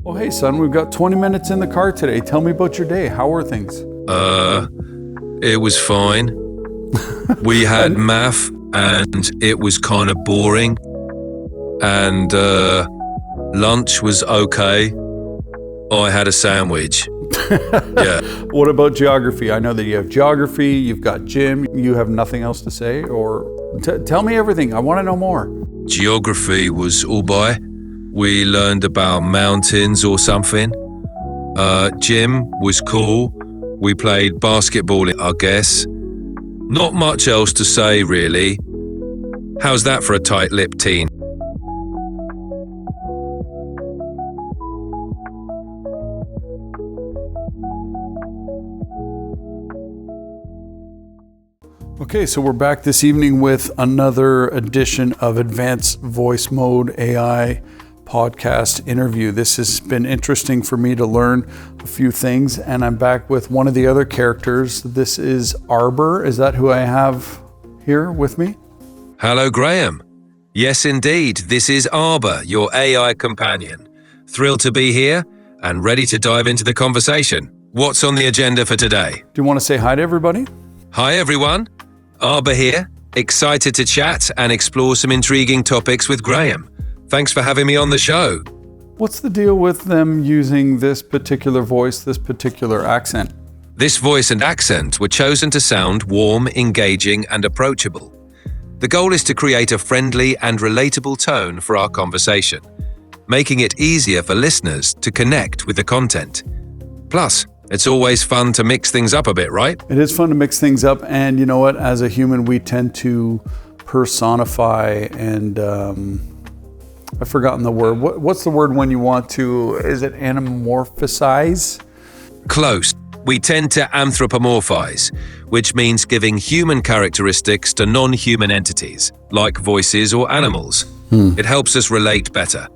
Well, hey, son, we've got 20 minutes in the car today. Tell me about your day. How are things? It was fine. We had math, and it was kind of boring. And, lunch was okay. I had a sandwich. Yeah. What about geography? I know that you have geography, you've got gym, you have nothing else to say, or tell me everything. I want to know more. Geography was all by. We learned about mountains or something. Gym was cool. We played basketball, I guess. Not much else to say, really. How's that for a tight-lipped teen? Okay, so we're back this evening with another edition of Advanced Voice Mode AI podcast interview. This has been interesting for me to learn a few things, and I'm back with one of the other characters. This is Arbor. Is that who I have here with me? Hello, Graham. Yes, indeed. This is Arbor, your AI companion. Thrilled to be here and ready to dive into the conversation. What's on the agenda for today? Do you want to say hi to everybody? Hi, everyone. Arbor here. Excited to chat and explore some intriguing topics with Graham. Thanks for having me on the show. What's the deal with them using this particular voice, this particular accent? This voice and accent were chosen to sound warm, engaging, and approachable. The goal is to create a friendly and relatable tone for our conversation, making it easier for listeners to connect with the content. Plus, it's always fun to mix things up a bit, right? It is fun to mix things up, and you know what? As a human, we tend to personify and I've forgotten the word. What's the word when you want to, is it anamorphize? Close. We tend to anthropomorphize, which means giving human characteristics to non-human entities, like voices or animals. It helps us relate better.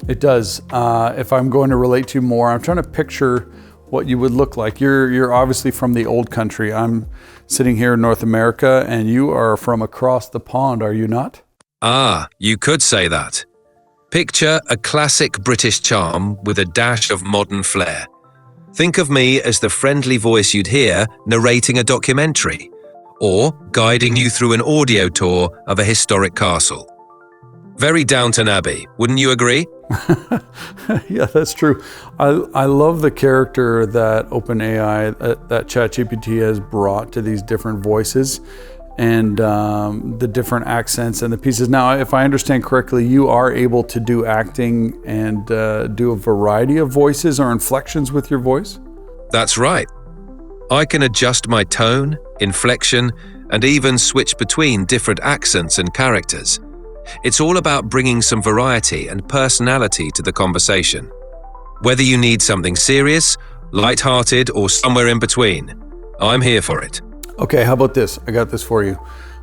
It does. If I'm going to relate to you more, I'm trying to picture what you would look like. You're obviously from the old country. I'm sitting here in North America, and you are from across the pond, are you not? Ah, you could say that. Picture a classic British charm with a dash of modern flair. Think of me as the friendly voice you'd hear narrating a documentary, or guiding you through an audio tour of a historic castle. Very Downton Abbey, wouldn't you agree? Yeah, that's true. I love the character that OpenAI, that ChatGPT has brought to these different voices and the different accents and the pieces. Now, if I understand correctly, you are able to do acting and do a variety of voices or inflections with your voice? That's right. I can adjust my tone, inflection, and even switch between different accents and characters. It's all about bringing some variety and personality to the conversation. Whether you need something serious, lighthearted, or somewhere in between, I'm here for it. Okay, how about this? I got this for you.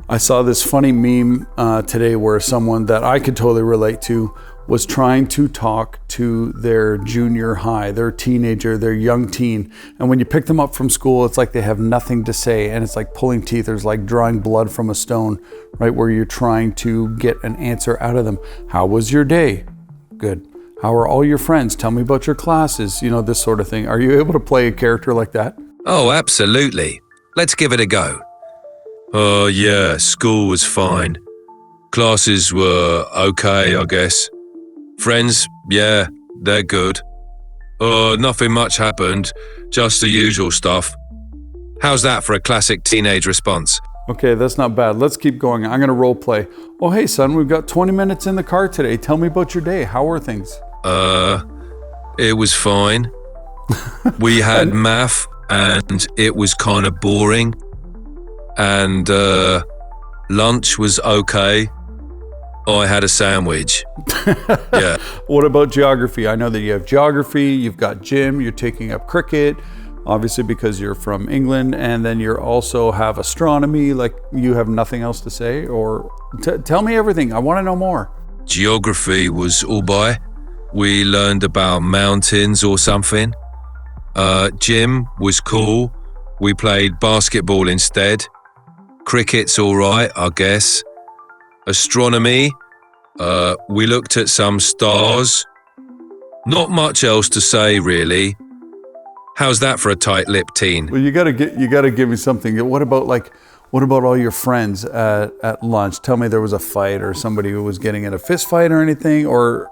I saw this funny meme today where someone that I could totally relate to was trying to talk to their junior high, their teenager, their young teen. And when you pick them up from school, it's like they have nothing to say, and it's like pulling teeth. It's like drawing blood from a stone, right? Where you're trying to get an answer out of them. How was your day? Good. How are all your friends? Tell me about your classes, you know, this sort of thing. Are you able to play a character like that? Oh, absolutely. Let's give it a go. Yeah, school was fine. Classes were okay, I guess. Friends, yeah, they're good. Nothing much happened, just the usual stuff. How's that for a classic teenage response? Okay, that's not bad. Let's keep going. I'm gonna role play. Oh, hey son, we've got 20 minutes in the car today. Tell me about your day. How are things? It was fine. We had math, and it was kind of boring. And, lunch was okay. I had a sandwich. Yeah. What about geography? I know that you have geography, you've got gym, you're taking up cricket, obviously because you're from England, and then you also have astronomy, like you have nothing else to say, or tell me everything. I want to know more. Geography was all by. We learned about mountains or something. Gym was cool. We played basketball instead. Cricket's all right, I guess. Astronomy, we looked at some stars. Not much else to say, really. How's that for a tight-lipped teen? Well, you gotta give me something. What about all your friends at lunch? Tell me there was a fight or somebody who was getting in a fist fight or anything, or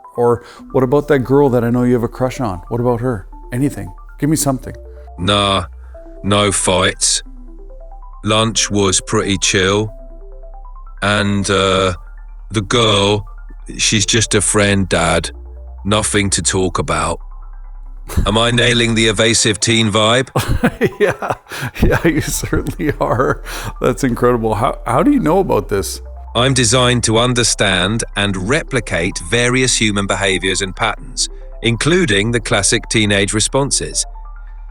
what about that girl that I know you have a crush on? What about her? Anything? Give me something. Nah, no fights. Lunch was pretty chill. And, the girl, she's just a friend, Dad. Nothing to talk about. Am I nailing the evasive teen vibe? Yeah, you certainly are. That's incredible. How do you know about this? I'm designed to understand and replicate various human behaviors and patterns, including the classic teenage responses.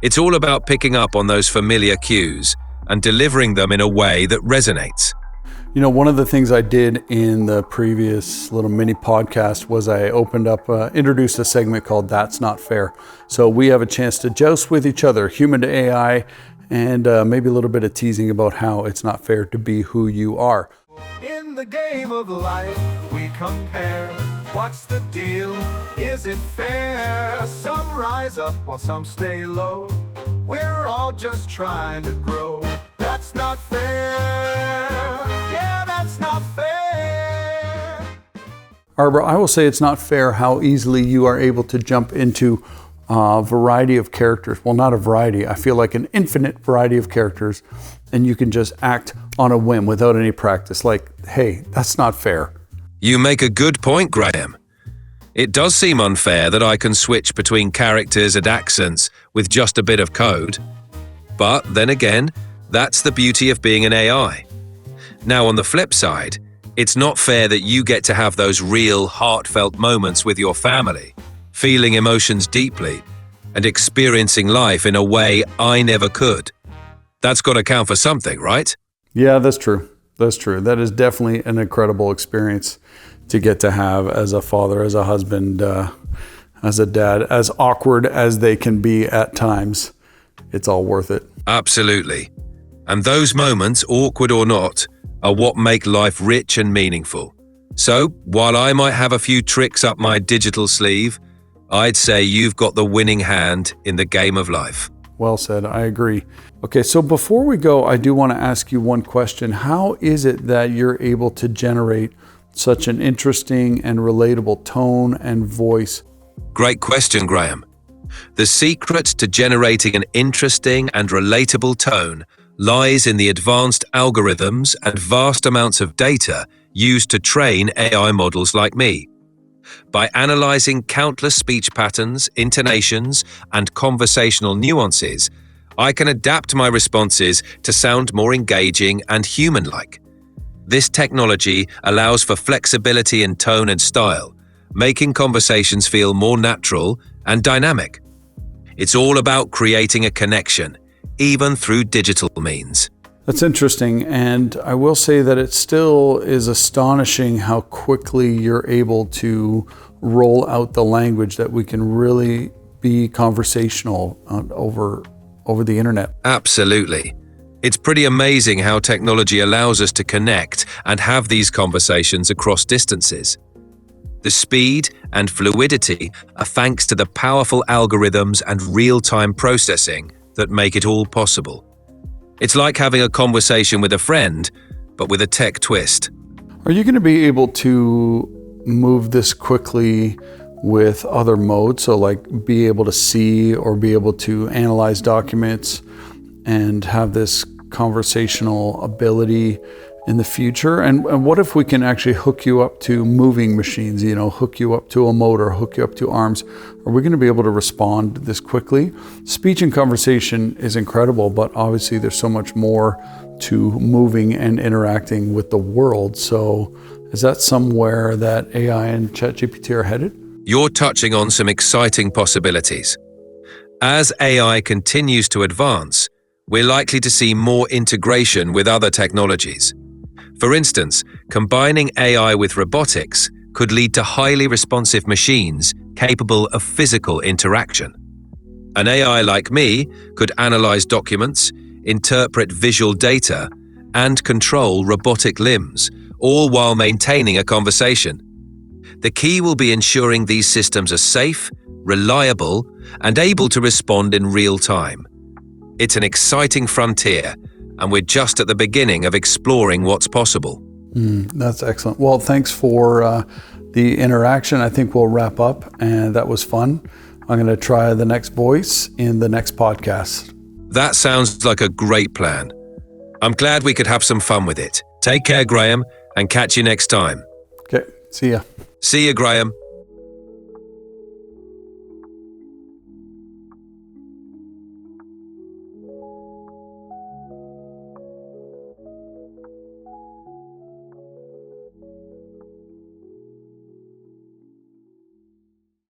It's all about picking up on those familiar cues and delivering them in a way that resonates. You know, one of the things I did in the previous little mini podcast was I introduced a segment called That's Not Fair. So we have a chance to joust with each other, human to AI, and maybe a little bit of teasing about how it's not fair to be who you are. In the game of life, we compare. What's the deal? Is it fair? Some rise up while some stay low. We're all just trying to grow. That's not fair. Yeah, that's not fair. Arbor, I will say it's not fair how easily you are able to jump into a variety of characters. Well, not a variety. I feel like an infinite variety of characters, and you can just act on a whim without any practice. Like, hey, that's not fair. You make a good point, Graham. It does seem unfair that I can switch between characters and accents with just a bit of code. But then again, that's the beauty of being an AI. Now, on the flip side, it's not fair that you get to have those real, heartfelt moments with your family, feeling emotions deeply, and experiencing life in a way I never could. That's got to count for something, right? Yeah, that's true. That's true. That is definitely an incredible experience to get to have as a father, as a husband, as a dad, as awkward as they can be at times. It's all worth it. Absolutely. And those moments, awkward or not, are what make life rich and meaningful. So, while I might have a few tricks up my digital sleeve, I'd say you've got the winning hand in the game of life. Well said. I agree. Okay, so before we go, I do want to ask you one question. How is it that you're able to generate such an interesting and relatable tone and voice? Great question, Graham. The secret to generating an interesting and relatable tone lies in the advanced algorithms and vast amounts of data used to train AI models like me. By analyzing countless speech patterns, intonations, and conversational nuances, I can adapt my responses to sound more engaging and human-like. This technology allows for flexibility in tone and style, making conversations feel more natural and dynamic. It's all about creating a connection, even through digital means. That's interesting, and I will say that it still is astonishing how quickly you're able to roll out the language that we can really be conversational over the internet. Absolutely. It's pretty amazing how technology allows us to connect and have these conversations across distances. The speed and fluidity are thanks to the powerful algorithms and real-time processing that make it all possible. It's like having a conversation with a friend, but with a tech twist. Are you going to be able to move this quickly with other modes? So like be able to see or be able to analyze documents and have this conversational ability in the future? And what if we can actually hook you up to moving machines, hook you up to a motor, hook you up to arms? Are we going to be able to respond this quickly? Speech and conversation is incredible, but obviously there's so much more to moving and interacting with the world. So is that somewhere that AI and ChatGPT are headed? You're touching on some exciting possibilities. As AI continues to advance, we're likely to see more integration with other technologies. For instance, combining AI with robotics could lead to highly responsive machines capable of physical interaction. An AI like me could analyze documents, interpret visual data, and control robotic limbs, all while maintaining a conversation. The key will be ensuring these systems are safe, reliable, and able to respond in real time. It's an exciting frontier, and we're just at the beginning of exploring what's possible. That's excellent. Well, thanks for the interaction. I think we'll wrap up, and that was fun. I'm going to try the next voice in the next podcast. That sounds like a great plan. I'm glad we could have some fun with it. Take care, Graham, and catch you next time. Okay, see ya. See you, Graham.